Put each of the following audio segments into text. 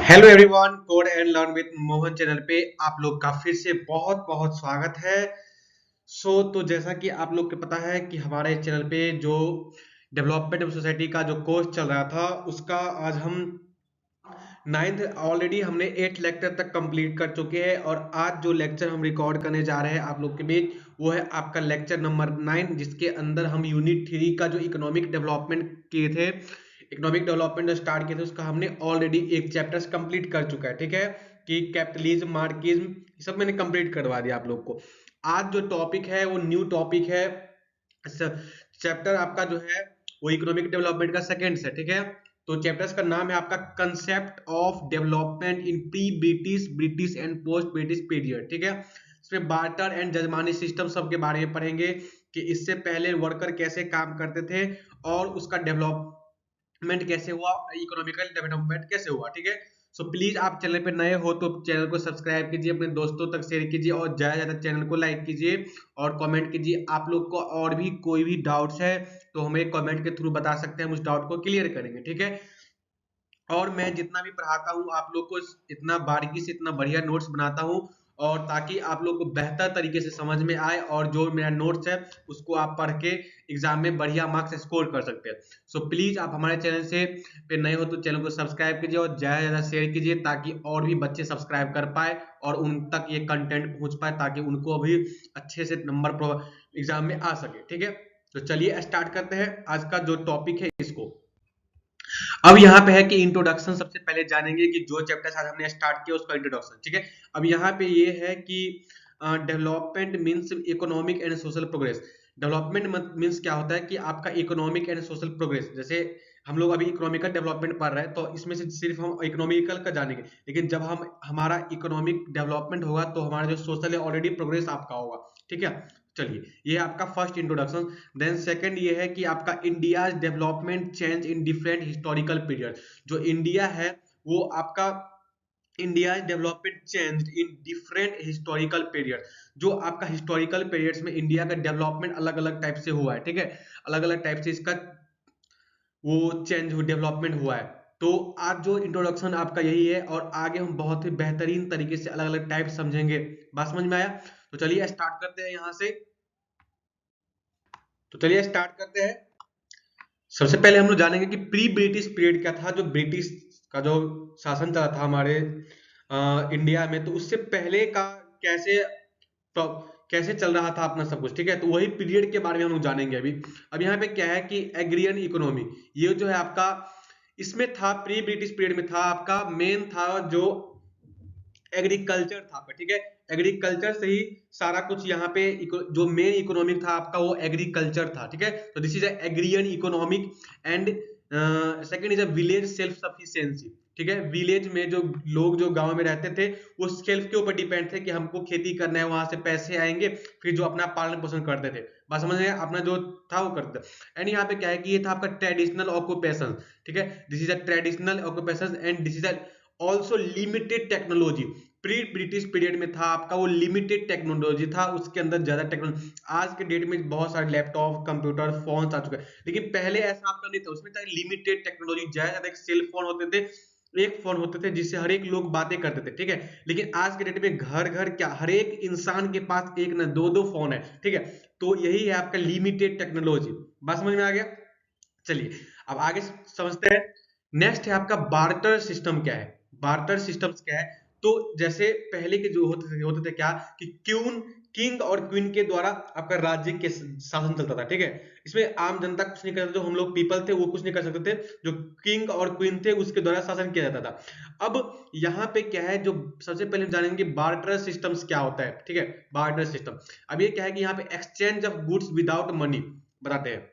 Hello everyone, code and learn with Mohan channel पे आप लोग का फिर से बहुत बहुत स्वागत है। तो जैसा कि आप लोग को पता है कि हमारे चैनल पे जो डेवलपमेंट ऑफ सोसाइटी का जो कोर्स चल रहा था उसका आज हम नाइन्थ ऑलरेडी हमने 8 लेक्चर तक कंप्लीट कर चुके हैं और आज जो लेक्चर हम रिकॉर्ड करने जा रहे हैं आप लोग के बीच वो है आपका लेक्चर नंबर 9, जिसके अंदर हम यूनिट 3 का जो इकोनॉमिक डेवलपमेंट किए थे, इकोनॉमिक डेवलपमेंट जो स्टार्ट किए थे उसका हमने ऑलरेडी एक चैप्टर्स कंप्लीट कर चुका है। ठीक है कि कैपिटलिज्म, मार्क्सिज्म, ये सब मैंने कंप्लीट करवा दिया आप लोग को। आज जो टॉपिक है वो न्यू टॉपिक है। चैप्टर आपका जो है वो इकोनॉमिक डेवलपमेंट का सेकंड है। ठीक है, तो चैप्टर्स का नाम है आपका concept of development in pre British, British and post British period. ठीक है, इसमें बार्टर एंड जजमानी सिस्टम सब के बारे में पढ़ेंगे कि इससे पहले वर्कर कैसे काम करते थे और उसका डेवलपमेंट कैसे हुआ, इकोनॉमिकल डेवलपमेंट कैसे हुआ। ठीक है, सो प्लीज आप चैनल पे नए हो तो चैनल को सब्सक्राइब कीजिए, अपने दोस्तों तक शेयर कीजिए और ज्यादा से ज्यादा चैनल को लाइक कीजिए और कमेंट कीजिए। आप लोग को और भी कोई भी डाउट्स है तो हमें कमेंट के थ्रू बता सकते हैं, हम उस डाउट को क्लियर करेंगे। ठीक है, और मैं जितना भी पढ़ाता हूँ आप लोग को इतना बारीकी से इतना बढ़िया नोट्स बनाता हूँ और ताकि आप लोग को बेहतर तरीके से समझ में आए और जो मेरा नोट्स है उसको आप पढ़ के एग्जाम में बढ़िया मार्क्स स्कोर कर सकते हैं। सो प्लीज आप हमारे चैनल से पे नए हो तो चैनल को सब्सक्राइब कीजिए और ज्यादा से ज्यादा शेयर कीजिए ताकि और भी बच्चे सब्सक्राइब कर पाए और उन तक ये कंटेंट पहुंच पाए ताकि उनको भी अच्छे से नंबर एग्जाम में आ सके। ठीक है, तो चलिए स्टार्ट करते हैं आज का जो टॉपिक है इसको। अब यहाँ पे है कि इंट्रोडक्शन सबसे पहले जानेंगे कि जो चैप्टर आज हमने स्टार्ट किया उसका इंट्रोडक्शन। ठीक है, अब यहाँ पे ये है कि development means economic and social progress. Development means क्या होता है कि आपका इकोनॉमिक एंड सोशल प्रोग्रेस। जैसे हम लोग अभी इकोनॉमिकल डेवलपमेंट पढ़ रहे हैं तो इसमें से सिर्फ हम इकोनॉमिकल का जानेंगे, लेकिन जब हम हमारा इकोनॉमिक डेवलपमेंट होगा तो हमारा जो सोशल है ऑलरेडी प्रोग्रेस आपका होगा। ठीक है, चलिए ये आपका फर्स्ट इंट्रोडक्शन। देन सेकंड ये है कि आपका India development change in different historical period. जो इंडिया है वो आपका India development change in different historical period. जो आपका हिस्टोरिकल पीरियड्स में इंडिया का डेवलपमेंट अलग अलग टाइप से हुआ है। ठीक है, अलग अलग टाइप से इसका वो चेंज डेवलपमेंट हुआ है। तो आज जो इंट्रोडक्शन आपका यही है और आगे हम बहुत ही बेहतरीन तरीके से अलग अलग टाइप समझेंगे। बात समझ में आया? तो चलिए स्टार्ट करते हैं यहाँ से। तो चलिए स्टार्ट करते हैं। सबसे पहले हम लोग जानेंगे कि प्री ब्रिटिश पीरियड क्या था। जो ब्रिटिश का जो शासन चला था हमारे इंडिया में, तो उससे पहले का कैसे कैसे चल रहा था अपना सब कुछ। ठीक है, तो वही पीरियड के बारे में हम लोग जानेंगे अभी। अब यहाँ पे क्या है कि एग्रियन इकोनॉमी, ये जो है आपका इसमें था, प्री ब्रिटिश पीरियड में था आपका मेन था जो एग्रीकल्चर था आपका। ठीक है, एग्रीकल्चर से ही सारा कुछ यहाँ पे जो मेन इकोनॉमिक था आपका वो एग्रीकल्चर था। ठीक है, तो this is agrarian economic and second is a village self sufficiency. ठीक है, विलेज में जो लोग जो गांव में रहते थे वो सेल्फ के ऊपर डिपेंड थे कि हमको खेती करना है, वहां से पैसे आएंगे, फिर जो अपना पालन पोषण करते थे। बात समझ में अपना जो था वो करते थे। एंड यहाँ पे क्या है कि ये था आपका ट्रेडिशनल ऑक्यूपेशन। ठीक है, this is a traditional occupation and this is also limited technology. Pre British period में था आपका वो लिमिटेड टेक्नोलॉजी था, उसके अंदर ज्यादा टेक्नोलॉजी। आज के डेट में बहुत सारे लैपटॉप, कंप्यूटर, फोन आ चुके हैं, लेकिन पहले ऐसा आपका नहीं था, उसमें था लिमिटेड टेक्नोलॉजी। ज्यादा एक सेल फोन होते थे, एक फोन होते थे जिससे हर एक लोग बातें करते थे। ठीक है, लेकिन आज के डेट में घर घर क्या हर एक इंसान के पास एक ना दो दो फोन है। ठीक है, तो यही है आपका लिमिटेड टेक्नोलॉजी। बात समझ में आ गया? चलिए अब आगे समझते हैं। नेक्स्ट है आपका बार्टर सिस्टम क्या है। बार्टर सिस्टम्स क्या है? तो जैसे पहले के जो होते थे क्या कि क्यून, किंग और क्वीन के द्वारा आपका राज्य के शासन चलता था। ठीक है, इसमें आम जनता कुछ नहीं कर सकते, जो हम लोग पीपल थे वो कुछ नहीं कर सकते थे, जो किंग और क्वीन थे उसके द्वारा शासन किया जाता था। अब यहाँ पे क्या है, जो सबसे पहले हम जानेंगे बार्टर सिस्टम्स क्या होता है। ठीक है, बार्टर सिस्टम। अब ये क्या है कि यहाँ पे exchange of goods without money बताते हैं।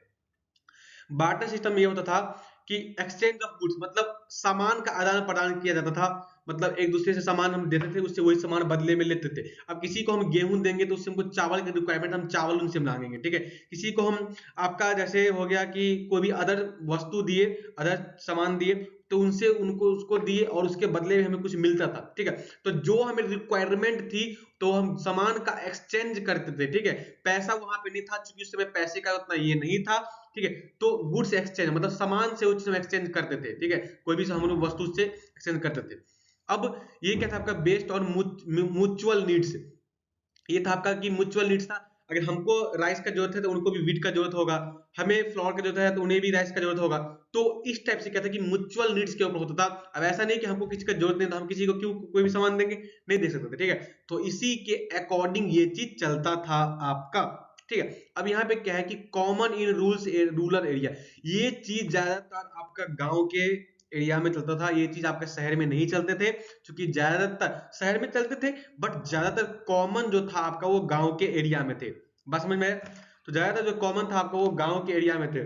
बार्टर सिस्टम ये होता था कि एक्सचेंज ऑफ गुड्स मतलब सामान का आदान प्रदान किया जाता था। मतलब एक दूसरे से सामान हम देते थे, उससे वही सामान बदले में लेते थे। अब किसी को हम गेहूं देंगे तो उससे हमको चावल की रिक्वायरमेंट, हम चावल उनसे मांगेंगे। ठीक है, किसी को हम आपका जैसे हो गया कि कोई भी अदर वस्तु दिए, अदर सामान दिए, तो उनसे उनको उसको दिए और उसके बदले में हमें कुछ मिलता था। ठीक है, तो जो हमें रिक्वायरमेंट थी तो हम सामान का एक्सचेंज करते थे। ठीक है, पैसा वहां पे नहीं था क्योंकि उस समय पैसे का उतना ये नहीं था। ठीक है, तो गुड्स एक्सचेंज मतलब सामान से उस समय एक्सचेंज करते थे। ठीक है, कोई भी हम लोग वस्तु से एक्सचेंज करते थे। अब ये क्या था आपका, बेस्ड ऑन म्यूचुअल नीड्स। ये था आपका कि म्यूचुअल नीड्स था, अगर हमको राइस का जरूरत है तो उनको भी वीट का जरूरत होगा, हमें फ्लोर का जरूरत है तो उन्हें भी राइस का जरूरत होगा। तो इस टाइप से क्या था कि म्यूचुअल नीड्स के ऊपर होता था। अब ऐसा नहीं कि हमको किसी का जरूरत नहीं था, हम किसी को क्यों कोई भी सामान देंगे, नहीं दे सकते थे, ठीक है। तो इसी के अकॉर्डिंग ये चीज चलता था आपका, ठीक है। अब यहाँ पे क्या है कि common in rules rural area, ये चीज ज्यादातर आपका गांव के एरिया में चलता था, ये चीज आपके शहर में नहीं चलते थे, क्योंकि ज्यादातर शहर में चलते थे बट ज्यादातर कॉमन जो था आपका वो गांव के एरिया में थे। बस समझ में आया? तो ज्यादातर जो कॉमन था आपका वो गांव के एरिया में थे।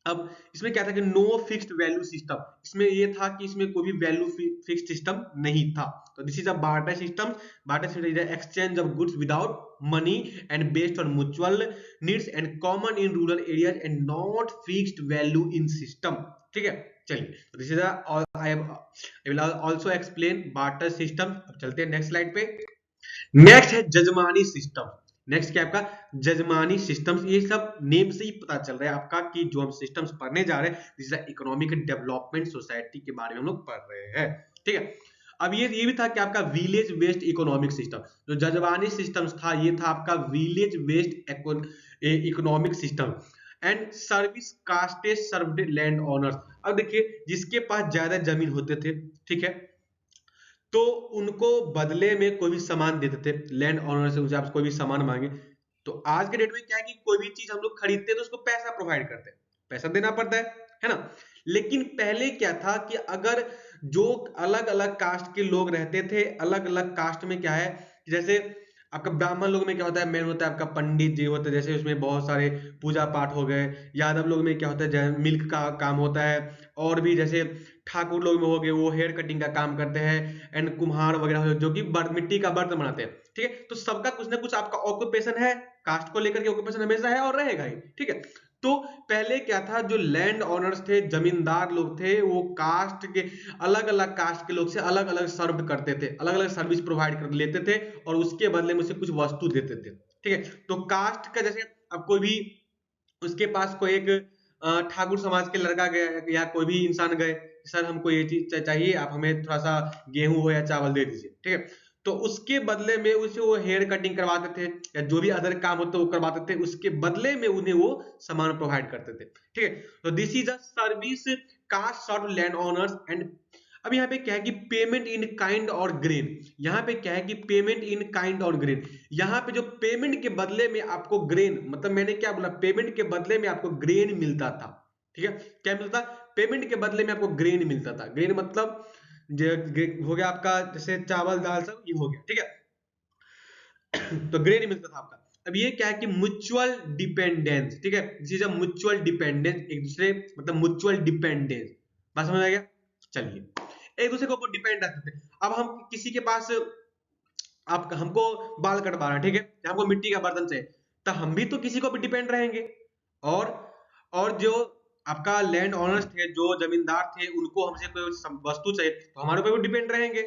अब इसमें क्या था कि नो फिक्स्ड वैल्यू सिस्टम, इसमें ये था कि इसमें कोई भी वैल्यू फिक्स्ड सिस्टम नहीं था। तो this is a barter system. Barter system is exchange of goods without money and based on mutual needs and common in rural areas and not fixed value in system, ठीक है। चलिए, this is I will also explain barter system. अब चलते हैं next slide पे। Next है जजमानी system. Next क्या आपका, जजमानी सिस्टम्स। ये सब नेम से ही पता चल रहा है आपका कि जो हम सिस्टम्स पढ़ने जा रहे हैं this is economic development society के बारे में हम लोग पढ़ रहे हैं, ठीक है। अब ये भी था कि आपका विलेज बेस्ड इकोनॉमिक सिस्टम। जो जजमानी सिस्टम्स था ये था आपका village based economic system and service castes served land owners. अब देखिए, जिसके पास ज्यादा जमीन होते थे, ठीक है, तो उनको बदले में कोई भी सामान देते थे, लैंड ऑनर से उनसे आप कोई भी सामान मांगे। तो आज के डेट में क्या है कि कोई भी चीज हम लोग खरीदते हैं तो उसको पैसा प्रोवाइड करते हैं, पैसा देना पड़ता है ना। लेकिन पहले क्या था कि अगर जो अलग अलग कास्ट के लोग रहते थे, अलग अलग कास्ट में क्या है कि जैसे आपका ब्राह्मण लोग में क्या होता है, मेन होता है आपका पंडित जी होते हैं, जैसे उसमें बहुत सारे पूजा पाठ हो गए। यादव लोग में क्या होता है, मिल्क का काम होता है। और भी जैसे ठाकुर लोग में हो गए, वो हेयर कटिंग का काम करते हैं। एंड कुम्हार वगैरह जो कि मिट्टी का बर्तन बनाते हैं, ठीक है। तो सबका कुछ ना कुछ आपका ऑक्यूपेशन है, कास्ट को लेकर के ऑक्यूपेशन हमेशा है और रहेगा ही, ठीक है। तो पहले क्या था, जो लैंड ओनर्स थे, जमींदार लोग थे, वो कास्ट के अलग अलग कास्ट के लोग से अलग अलग सर्व करते थे, अलग अलग सर्विस प्रोवाइड कर लेते थे और उसके बदले में उसे कुछ वस्तु देते थे, ठीक है। तो कास्ट का जैसे अब कोई भी उसके पास कोई एक ठाकुर समाज के लड़का गए या कोई भी इंसान गए, सर हमको ये चीज चाहिए, आप हमें थोड़ा सा गेहूं हो या चावल दे दीजिए, ठीक है। तो उसके बदले में उसे वो हेयर कटिंग करवाते थे या जो भी अदर काम होते वो करवाते थे, उसके बदले में उन्हें वो सामान प्रोवाइड करते थे, ठीक है। तो this is a service caste sort land owners end. अब यहाँ पे क्या है कि पेमेंट इन काइंड और ग्रेन। यहाँ पे क्या है कि पेमेंट इन काइंड और ग्रेन, यहाँ पे जो पेमेंट के बदले में आपको ग्रेन, मतलब मैंने क्या बोला, पेमेंट के बदले में आपको ग्रेन मिलता था, ठीक है। क्या मिलता था, पेमेंट के बदले में आपको ग्रेन मिलता था। ग्रेन मतलब हो गया आपका जैसे चावल दाल सब ये हो गया, ठीक है। तो ग्रेन मिलता था आपका। अब ये क्या है कि म्यूचुअल डिपेंडेंस, ठीक है, this is a mutual dependence, एक दूसरे मतलब म्यूचुअल डिपेंडेंस। बात समझ आ गया? चलिए, एक दूसरे के ऊपर डिपेंड रहते थे। अब हम किसी के पास, आप हमको बाल कटवाना है, ठीक है, या हमको मिट्टी का बर्तन चाहिए, तो हम भी तो किसी को भी डिपेंड रहेंगे। और और जो आपका लैंड ओनर्स थे, जो जमींदार थे, उनको हमसे कोई वस्तु चाहिए तो हमारे ऊपर भी डिपेंड रहेंगे।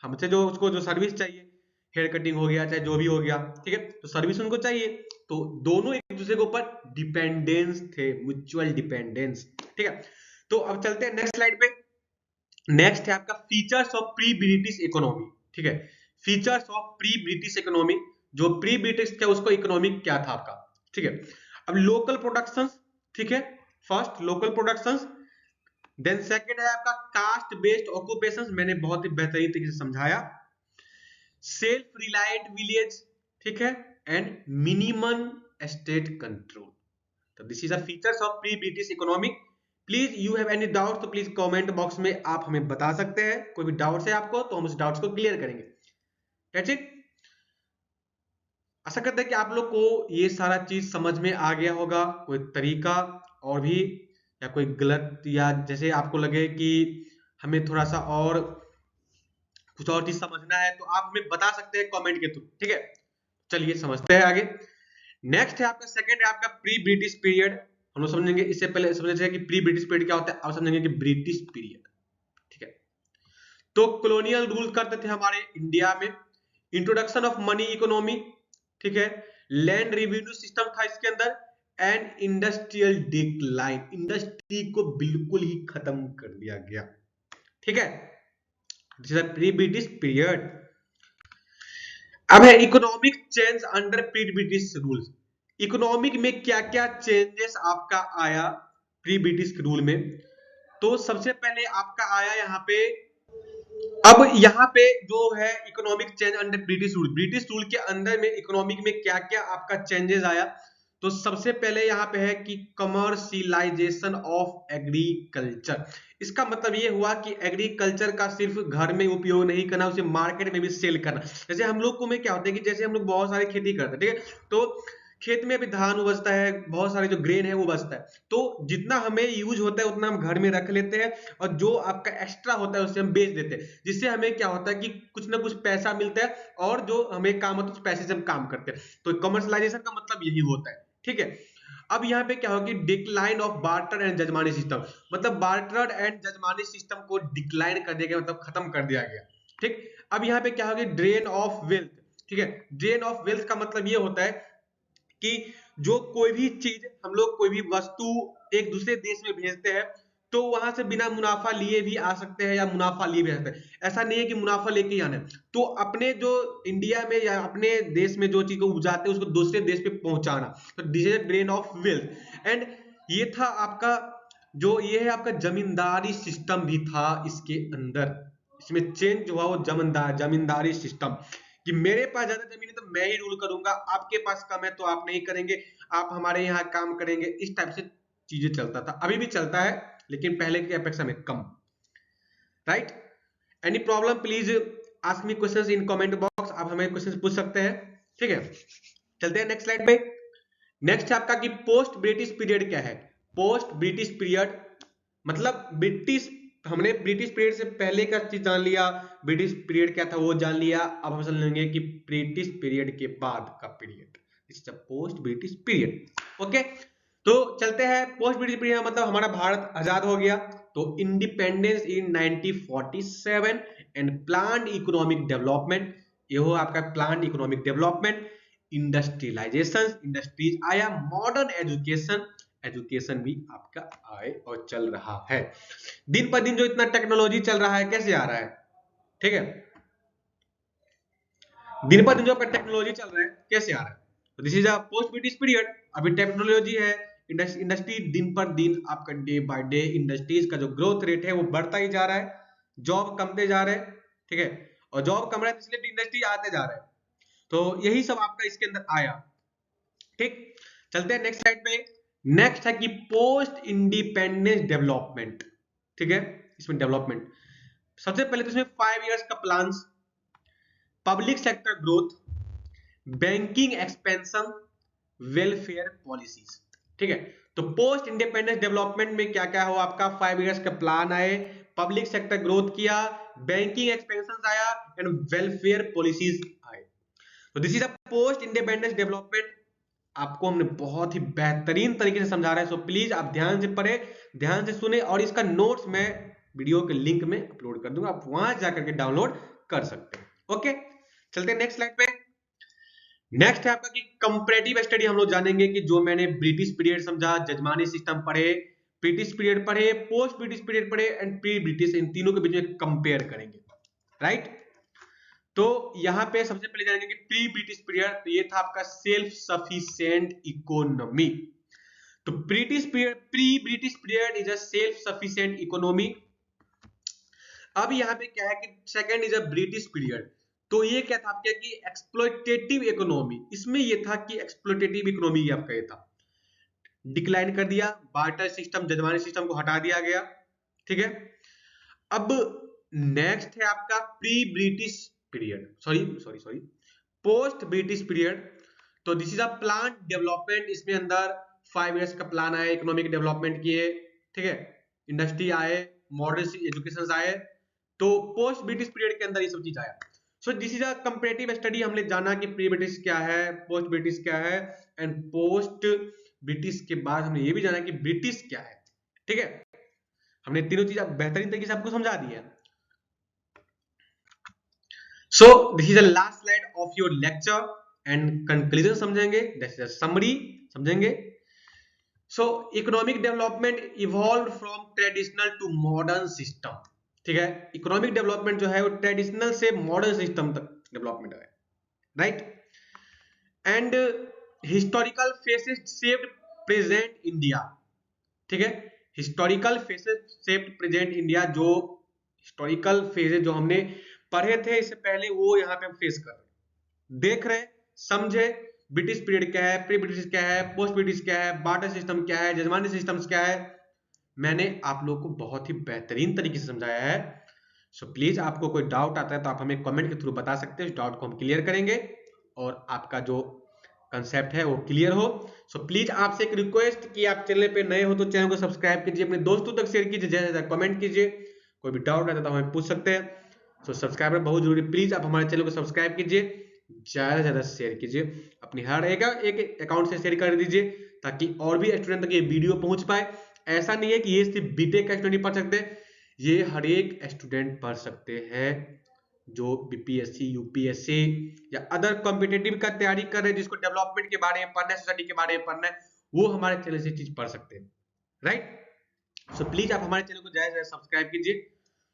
हमसे जो उसको जो सर्विस चाहिए, हेयर कटिंग हो गया चाहे जो भी हो गया, ठीक है, तो सर्विस उनको चाहिए। तो दोनों एक दूसरे के ऊपर डिपेंडेंस थे, म्यूचुअल डिपेंडेंस, ठीक है। तो अब चलते हैं नेक्स्ट स्लाइड पे। नेक्स्ट है आपका features of pre British economy, ठीक है। Features of pre British economy, जो प्री ब्रिटिश था उसको इकोनॉमिक क्या था आपका, ठीक है। अब लोकल प्रोडक्शन, ठीक है, first local production, then second है आपका कास्ट बेस्ड ऑक्यूपेशन, मैंने बहुत ही बेहतरीन तरीके से समझाया। सेल्फ रिलायंट विलेज, ठीक है, एंड मिनिमम स्टेट कंट्रोल। तो this is a features of pre British economic. Please you have any doubt तो प्लीज कमेंट बॉक्स में आप हमें बता सकते हैं। कोई भी डाउट्स है आपको तो हम उस डाउट्स को क्लियर करेंगे। That's it. आशा करते हैं कि आप लोग को ये सारा चीज समझ में आ गया होगा। कोई तरीका और भी या कोई गलत या जैसे आपको लगे कि हमें थोड़ा सा और कुछ और चीज समझना है तो आप हमें बता सकते हैं कमेंट के थ्रू, ठीक है। चलिए समझते हैं आगे। नेक्स्ट है आपका सेकंड है आपका प्री ब्रिटिश पीरियड। हम लोग समझेंगे, इससे पहले समझे कि प्री ब्रिटिश पीरियड क्या होता है, अब समझेंगे कि ब्रिटिश पीरियड, ठीक है। तो कॉलोनियल रूल करते थे हमारे इंडिया में। इंट्रोडक्शन ऑफ मनी इकोनॉमी, ठीक है, लैंड रेवेन्यू सिस्टम था इसके अंदर एंड इंडस्ट्रियल डिक्लाइन, इंडस्ट्री को बिल्कुल ही खत्म कर दिया गया, ठीक है। This is a pre British period. अब है economic change under pre British rule. Economic में क्या क्या चेंजेस आपका आया प्री ब्रिटिश रूल में? तो सबसे पहले आपका आया यहाँ पे, अब यहाँ पे जो है economic change under British rule के अंदर में इकोनॉमिक में क्या क्या आपका चेंजेस आया? तो सबसे पहले यहाँ पे है कि कमर्शियलाइजेशन ऑफ एग्रीकल्चर। इसका मतलब ये हुआ कि एग्रीकल्चर का सिर्फ घर में उपयोग नहीं करना, उसे मार्केट में भी सेल करना। जैसे हम लोग को में क्या होता है कि जैसे हम लोग बहुत सारी खेती करते हैं, ठीक है, तो खेत में भी धान उपजता है, बहुत सारे जो ग्रेन है वो बचता है, तो जितना हमें यूज होता है उतना हम घर में रख लेते हैं, और जो आपका एक्स्ट्रा होता है उसे हम बेच देते हैं, जिससे हमें क्या होता है कि कुछ ना कुछ पैसा मिलता है, और जो हमें काम होता है उस पैसे से हम काम करते हैं। तो कमर्शलाइजेशन का मतलब यही होता है, ठीक है। अब यहाँ पे क्या होगा कि decline of barter and jajmani system, मतलब बार्टर एंड जजमानी सिस्टम को डिक्लाइन कर दिया गया, मतलब खत्म कर दिया गया, ठीक। अब यहाँ पे क्या होगा, ड्रेन ऑफ वेल्थ, ठीक है। ड्रेन ऑफ वेल्थ का मतलब ये होता है कि जो कोई भी चीज हम लोग कोई भी वस्तु एक दूसरे देश में भेजते हैं, तो वहां से बिना मुनाफा लिए भी आ सकते हैं या मुनाफा लिए भी आ सकते हैं। ऐसा नहीं है कि मुनाफा लेके ही आना है। तो अपने जो इंडिया में या अपने देश में जो चीज को उपजाते हैं उसको दूसरे देश पे पहुंचाना, तो this is drain of wealth. And ये था आपका, जो ये है आपका जमींदारी सिस्टम भी था इसके अंदर। इसमें चेंज हुआ वो जमींदारी सिस्टम, कि मेरे पास ज्यादा जमीन है तो मैं ही रूल करूंगा, आपके पास कम है तो आप नहीं करेंगे, आप हमारे यहाँ काम करेंगे, इस टाइप से चीजें चलता था। अभी भी चलता है लेकिन पहले की अपेक्षा में कम, right. Any problem please ask me questions in comment box, आप हमें क्वेश्चंस पूछ सकते हैं, ठीक है। चलते हैं नेक्स्ट स्लाइड पे। नेक्स्ट है आपका कि पोस्ट ब्रिटिश पीरियड क्या है? पोस्ट ब्रिटिश पीरियड मतलब ब्रिटिश, हमने ब्रिटिश पीरियड से पहले का चीज जान लिया, ब्रिटिश पीरियड क्या था वो जान लिया, अब हम समझ लेंगे कि ब्रिटिश पीरियड के बाद का period, it's the post British period. Okay, तो चलते हैं। पोस्ट ब्रिटिश पीरियड मतलब हमारा भारत आजाद हो गया, तो independence in 1947 and planned economic development, ये हो आपका planned economic development, industrialisation, industries आया, मॉडर्न एजुकेशन, एजुकेशन भी आपका आए और चल रहा है। दिन पर दिन जो इतना टेक्नोलॉजी चल रहा है, कैसे आ रहा है, ठीक है, दिन पर दिन जो टेक्नोलॉजी चल रहा है कैसे आ रहा है, तो this is a post British period. अभी टेक्नोलॉजी है, इंडस्ट्री दिन पर दिन आपका डे बाय डे इंडस्ट्रीज का जो ग्रोथ रेट है वो बढ़ता ही जा रहा है, जॉब कमते जा रहे हैं, ठीक है, और जॉब कम रहा है इसलिए इंडस्ट्री आते जा रहे हैं, तो यही सब आपका इसके अंदर आया, ठीक। चलते हैं नेक्स्ट स्लाइड पे। नेक्स्ट है कि पोस्ट इंडिपेंडेंस डेवलपमेंट, ठीक है। इसमें डेवलपमेंट सबसे पहले तो इसमें 5 इयर्स का plan, public sector growth, banking expansion, welfare policies, ठीक है। तो पोस्ट इंडिपेंडेंस डेवलपमेंट में क्या क्या हो आपका, 5 इयर्स का प्लान आए, पब्लिक सेक्टर ग्रोथ किया, बैंकिंग एक्सपेंशन आया, एंड वेलफेयर पॉलिसीज आए। तो this is a post independence development. आपको हमने बहुत ही बेहतरीन तरीके से समझा रहे हैं, सो प्लीज आप ध्यान से पढ़े, ध्यान से सुने, और इसका नोट्स मैं वीडियो के लिंक में अपलोड कर दूंगा, आप वहां जाकर के डाउनलोड कर सकते हैं। ओके, चलते हैं नेक्स्ट स्लाइड पे। नेक्स्ट है आपका कि कंपैरेटिव स्टडी हम लोग जानेंगे, कि जो मैंने ब्रिटिश पीरियड समझा, जजमानी सिस्टम पढ़े, ब्रिटिश पीरियड पढ़े, पोस्ट ब्रिटिश पीरियड पढ़े, एंड प्री ब्रिटिश, इन तीनों के बीच में कंपेयर करेंगे, राइट। तो यहां पे सबसे पहले जानेंगे कि प्री ब्रिटिश पीरियड, तो ये था आपका सेल्फ सफिशिएंट इकोनॉमी। तो British period, pre British period is a self sufficient economy. अब यहाँ पे क्या है कि second is a British period, तो ये क्या था आपके कि एक्सप्लॉयटेटिव इकोनॉमी, इसमें ये था कि एक्सप्लॉयटेटिव इकोनॉमी आपका ये था, डिक्लाइन कर दिया, बार्टर सिस्टम, जजमानी सिस्टम को हटा दिया गया, ठीक है। अब नेक्स्ट है आपका pre British period, sorry sorry sorry post British period. तो this is a plan development, इसमें अंदर 5 इयर्स का प्लान आया, इकोनॉमिक डेवलपमेंट किए, ठीक है, इंडस्ट्री आए, मॉडर्न एजुकेशन आए, तो पोस्ट ब्रिटिश पीरियड के अंदर ये सब चीज आया। सो this is a comparative study, हमने जाना कि प्री ब्रिटिश क्या है, पोस्ट ब्रिटिश क्या है, एंड पोस्ट ब्रिटिश के बाद हमने ये भी जाना कि ब्रिटिश क्या है, ठीक है। हमने तीनों चीज बेहतरीन तरीके से आपको समझा दी है। So this is the last slide of your lecture, and conclusion समझेंगे, दैट इज समरी समझेंगे। So economic development evolve from traditional to modern system, ठीक है, इकोनॉमिक डेवलपमेंट जो है वो ट्रेडिशनल से मॉडर्न सिस्टम तक डेवलपमेंट है, right. And historical phases shaped present India, ठीक है, historical phases shaped present India, जो हिस्टोरिकल फेजेस जो हमने पढ़े थे इससे पहले वो यहाँ पे हम फेस कर रहे हैं, देख रहे, समझे, ब्रिटिश पीरियड क्या है, प्री ब्रिटिश क्या है, पोस्ट ब्रिटिश क्या है, बार्टर सिस्टम क्या है, जजमानी सिस्टम्स क्या है, मैंने आप लोग को बहुत ही बेहतरीन तरीके से समझाया है। सो प्लीज आपको कोई डाउट आता है तो आप हमें कमेंट के थ्रू बता सकते हैं, उस डाउट को हम क्लियर करेंगे और आपका जो कंसेप्ट है वो क्लियर हो। सो प्लीज आपसे एक रिक्वेस्ट कि आप चैनल पे नए हो तो चैनल को सब्सक्राइब कीजिए, अपने दोस्तों तक शेयर कीजिए, ज्यादा से ज्यादा कमेंट कीजिए, कोई भी डाउट आता है तो हमें पूछ सकते हैं। सो सब्सक्राइबर बहुत जरूरी, प्लीज आप हमारे चैनल को सब्सक्राइब कीजिए, ज्यादा से ज्यादा शेयर कीजिए, अपनी हर एक अकाउंट से शेयर कर दीजिए ताकि और भी स्टूडेंट तक ये वीडियो पहुंच पाए। ऐसा नहीं है कि ये सिर्फ बीटेक का स्टूडेंट पढ़ सकते हैं, ये हर एक स्टूडेंट पढ़ सकते हैं जो बीपीएससी, यूपीएससी या अदर कॉम्पिटेटिव का तैयारी कर रहे हैं, जिसको डेवलपमेंट के बारे में पढ़ना है, सोसाइटी के बारे में पढ़ना है, वो हमारे चैनल से चीज पढ़ सकते हैं, राइट। सो प्लीज आप हमारे चैनल को ज्यादा से ज्यादा सब्सक्राइब कीजिए।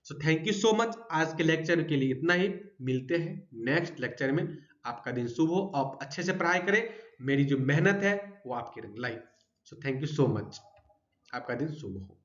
सो थैंक यू सो मच, आज के लेक्चर के लिए इतना ही, मिलते हैं नेक्स्ट लेक्चर में। आपका दिन शुभ हो, आप अच्छे से पढ़ाई करें, मेरी जो मेहनत है वो आपकी रंग लाई। So thank you so much, आपका दिन शुभ हो।